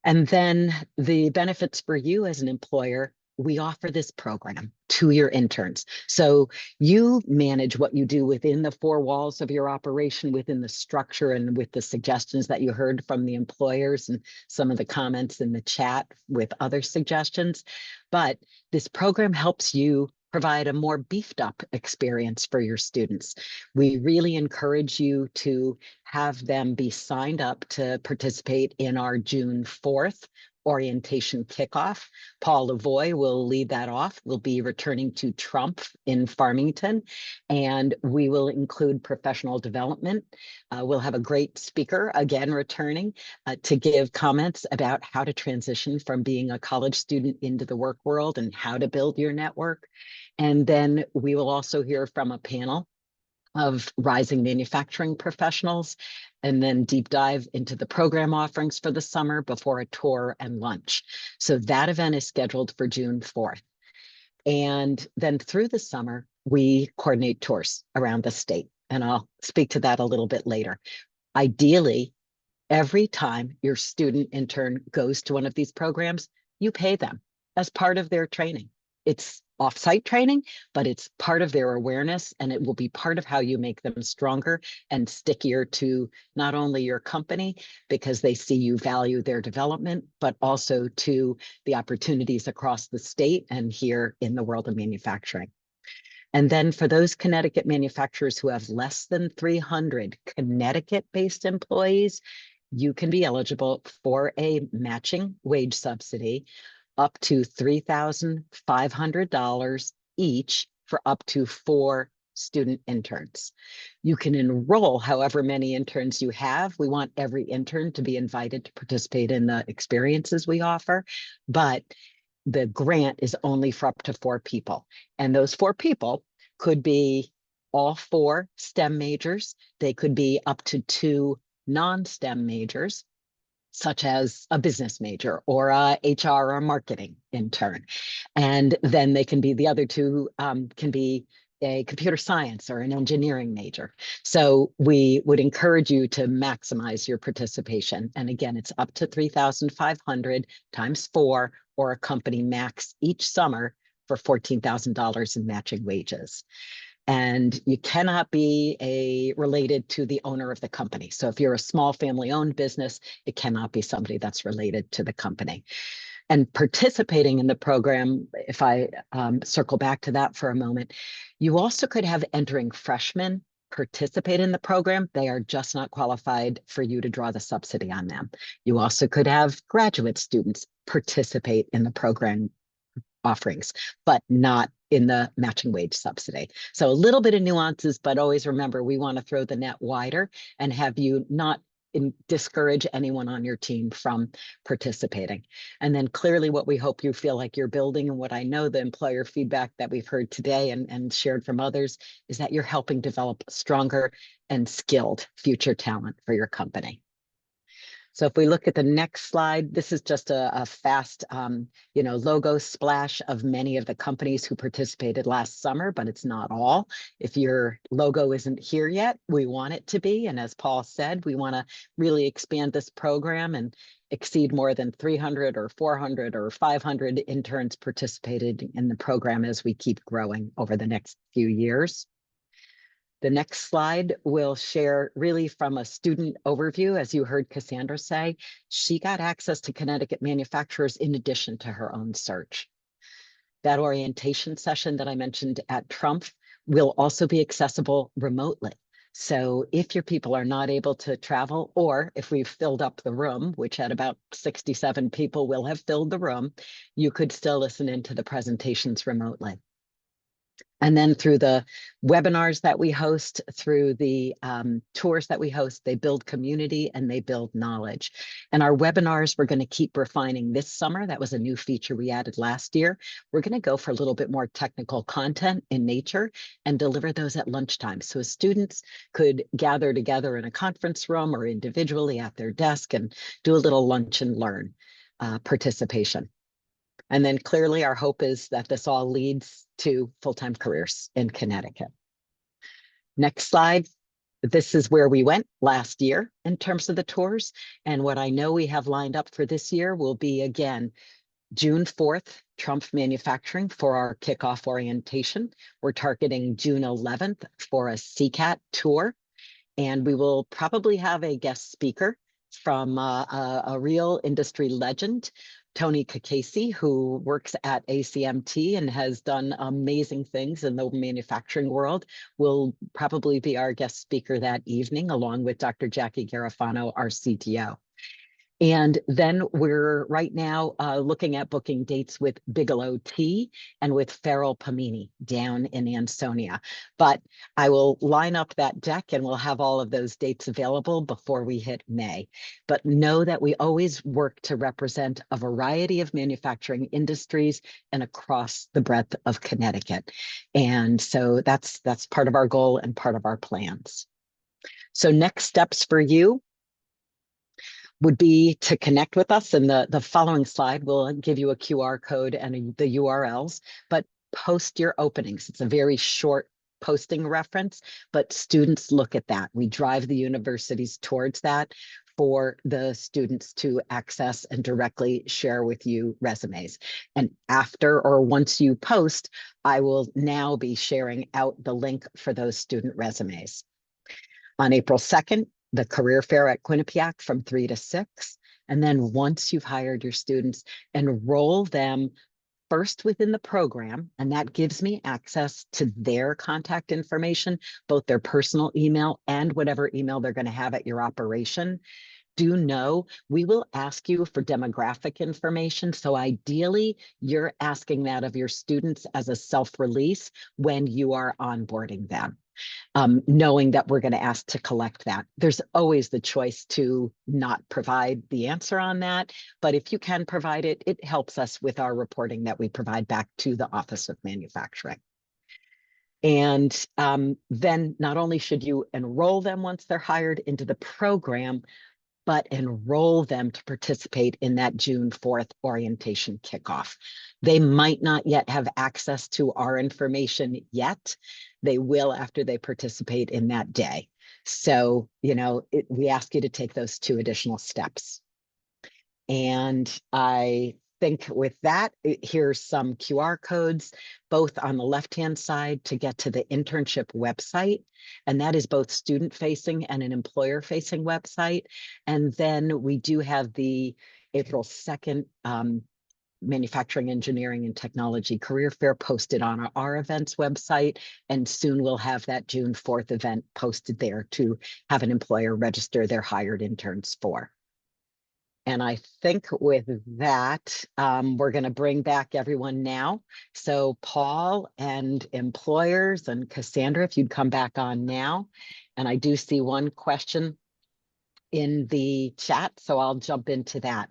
And then the benefits for you as an employer, we offer this program to your interns. So you manage what you do within the 4 walls of your operation, within the structure, and with the suggestions that you heard from the employers and some of the comments in the chat with other suggestions. But this program helps you provide a more beefed up experience for your students. We really encourage you to have them be signed up to participate in our June 4th orientation kickoff. Paul Lavoie will lead that off. We'll be returning to Trump in Farmington, and we will include professional development. We'll have a great speaker, again, returning to give comments about how to transition from being a college student into the work world and how to build your network. And then we will also hear from a panel of rising manufacturing professionals, and then deep dive into the program offerings for the summer before a tour and lunch. So that event is scheduled for June 4th. And then through the summer, we coordinate tours around the state. And I'll speak to that a little bit later. Ideally, every time your student intern goes to one of these programs, you pay them as part of their training. It's off-site training, but it's part of their awareness, and it will be part of how you make them stronger and stickier to not only your company because they see you value their development, but also to the opportunities across the state and here in the world of manufacturing. And then for those Connecticut manufacturers who have less than 300 Connecticut-based employees, you can be eligible for a matching wage subsidy up to $3,500 each for up to 4 student interns. You can enroll however many interns you have. We want every intern to be invited to participate in the experiences we offer, but the grant is only for up to 4 people. And those 4 people could be all 4 STEM majors. They could be up to 2 non-STEM majors, such as a business major or a HR or marketing intern. And then they can be, the other 2 can be a computer science or an engineering major. So we would encourage you to maximize your participation. And again, it's up to 3,500 times 4 or a company max each summer for $14,000 in matching wages. And you cannot be related to the owner of the company. So if you're a small family-owned business, it cannot be somebody that's related to the company. And participating in the program, if I circle back to that for a moment, you also could have entering freshmen participate in the program. They are just not qualified for you to draw the subsidy on them. You also could have graduate students participate in the program offerings, but not in the matching wage subsidy. So a little bit of nuances, but always remember, we want to throw the net wider and have you not discourage anyone on your team from participating. And then clearly what we hope you feel like you're building, and what I know the employer feedback that we've heard today and shared from others, is that you're helping develop stronger and skilled future talent for your company. So if we look at the next slide, this is just a fast, logo splash of many of the companies who participated last summer, but it's not all. If your logo isn't here yet, we want it to be. And as Paul said, we want to really expand this program and exceed more than 300 or 400 or 500 interns participated in the program as we keep growing over the next few years. The next slide will share really from a student overview. As you heard Cassandra say, she got access to Connecticut manufacturers in addition to her own search. That orientation session that I mentioned at Trump will also be accessible remotely. So if your people are not able to travel, or if we've filled up the room, which at about 67 people will have filled the room, you could still listen into the presentations remotely. And then through the webinars that we host, through the tours that we host, they build community and they build knowledge. And our webinars, we're going to keep refining this summer. That was a new feature we added last year. We're going to go for a little bit more technical content in nature and deliver those at lunchtime. So students could gather together in a conference room or individually at their desk and do a little lunch and learn participation. And then clearly our hope is that this all leads to full-time careers in Connecticut. Next slide. This is where we went last year in terms of the tours. And what I know we have lined up for this year will be, again, June 4th, Trump Manufacturing for our kickoff orientation. We're targeting June 11th for a CCAT tour. And we will probably have a guest speaker from a real industry legend, Tony Kakesi, who works at ACMT and has done amazing things in the manufacturing world, will probably be our guest speaker that evening, along with Dr. Jackie Garofano, our CTO. And then we're right now looking at booking dates with Bigelow Tea and with Farrell Pamini down in Ansonia. But I will line up that deck and we'll have all of those dates available before we hit May. But know that we always work to represent a variety of manufacturing industries and across the breadth of Connecticut. And so that's part of our goal and part of our plans. So next steps for you would be to connect with us. And the following slide will give you a QR code and the URLs, but post your openings. It's a very short posting reference, but students look at that. We drive the universities towards that for the students to access and directly share with you resumes. And after or once you post, I will now be sharing out the link for those student resumes. On April 2nd, the career fair at Quinnipiac from 3 to 6. And then once you've hired your students, enroll them first within the program. And that gives me access to their contact information, both their personal email and whatever email they're going to have at your operation. Do know we will ask you for demographic information. So ideally, you're asking that of your students as a self-release when you are onboarding them. Knowing that we're going to ask to collect that. There's always the choice to not provide the answer on that, but if you can provide it, it helps us with our reporting that we provide back to the Office of Manufacturing. And then not only should you enroll them once they're hired into the program, but enroll them to participate in that June 4th orientation kickoff. They might not yet have access to our information yet. They will after they participate in that day. So, you know, we ask you to take those 2 additional steps. And I think with that, here's some QR codes, both on the left-hand side to get to the internship website. And that is both student-facing and an employer-facing website. And then we do have the April 2nd Manufacturing, Engineering, and Technology Career Fair posted on our events website. And soon we'll have that June 4th event posted there to have an employer register their hired interns for. And I think with that, we're going to bring back everyone now. So Paul and employers and Cassandra, if you'd come back on now. And I do see one question in the chat, so I'll jump into that.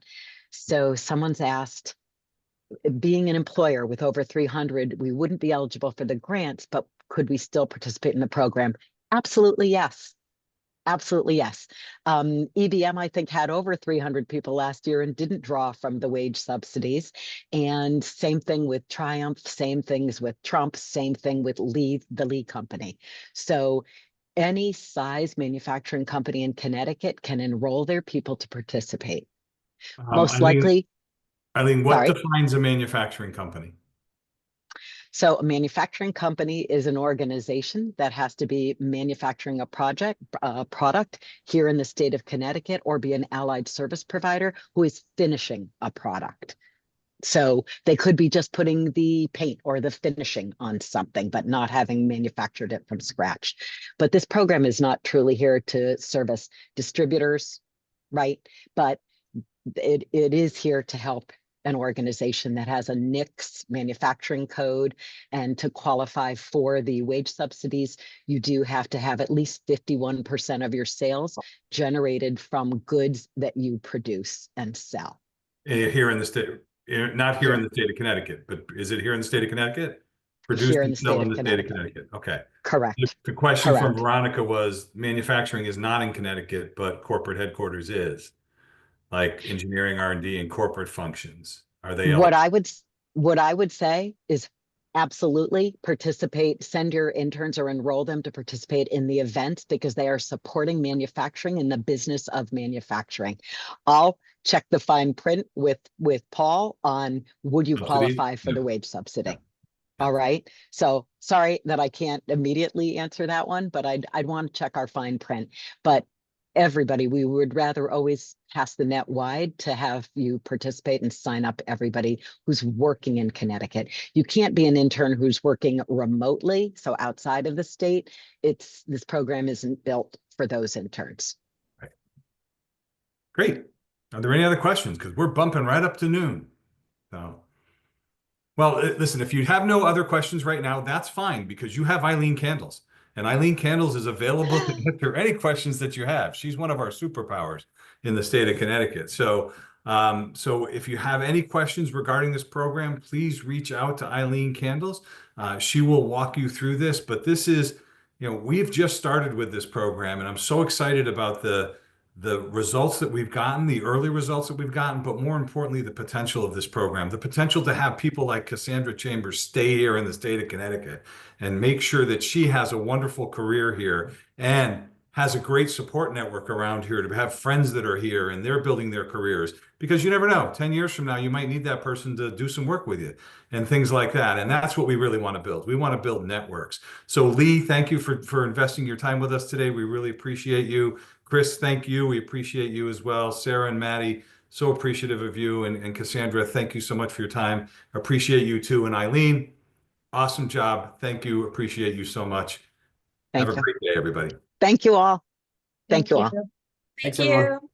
So someone's asked, being an employer with over 300, we wouldn't be eligible for the grants, but could we still participate in the program? Absolutely, yes. Absolutely, yes. EBM, I think, had over 300 people last year and didn't draw from the wage subsidies. And same thing with Triumph, same things with Trump, same thing with Lee, the Lee company. So any size manufacturing company in Connecticut can enroll their people to participate. Most likely. Eileen, what Sorry. defines a manufacturing company? So a manufacturing company is an organization that has to be manufacturing a product here in the state of Connecticut, or be an allied service provider who is finishing a product. So they could be just putting the paint or the finishing on something, but not having manufactured it from scratch. But this program is not truly here to service distributors, right? But it is here to help an organization that has a NICS manufacturing code. And to qualify for the wage subsidies, you do have to have at least 51% of your sales generated from goods that you produce and sell. Here in the state, not here in the state of Connecticut, but is it here in the state of Connecticut? Produced Here in and the sell state in of the state of Connecticut. Connecticut. Okay. Correct. The question from Correct. Veronica was, manufacturing is not in Connecticut, but corporate headquarters is. Like engineering, R&D, and corporate functions. Are they What I would say is absolutely participate, send your interns or enroll them to participate in the events, because they are supporting manufacturing and the business of manufacturing. I'll check the fine print with Paul on, would you qualify for the wage subsidy? All right. So sorry that I can't immediately answer that one, but I'd want to check our fine print. But everybody, we would rather always cast the net wide to have you participate and sign up everybody who's working in Connecticut. You can't be an intern who's working remotely, so outside of the state. This program isn't built for those interns. Right. Great. Are there any other questions? Because we're bumping right up to noon. So, well, listen, if you have no other questions right now, that's fine because you have Eileen Candles. And Eileen Candles is available to answer any questions that you have. She's one of our superpowers in the state of Connecticut. So, so if you have any questions regarding this program, please reach out to Eileen Candles. She will walk you through this. But this is, we've just started with this program, and I'm so excited about the results that we've gotten, the early results that we've gotten, but more importantly, the potential of this program, the potential to have people like Cassandra Chambers stay here in the state of Connecticut and make sure that she has a wonderful career here and has a great support network around here, to have friends that are here and they're building their careers, because you never know, 10 years from now, you might need that person to do some work with you and things like that. And that's what we really want to build. We want to build networks. So Lee, thank you for investing your time with us today. We really appreciate you. Chris, thank you. We appreciate you as well. Sarah and Maddie, so appreciative of you. And Cassandra, thank you so much for your time. Appreciate you too. And Eileen, awesome job. Thank you. Appreciate you so much. Thank Have a you. great day, everybody. Thank you all. Thank you all. Thank Thanks, everyone. you.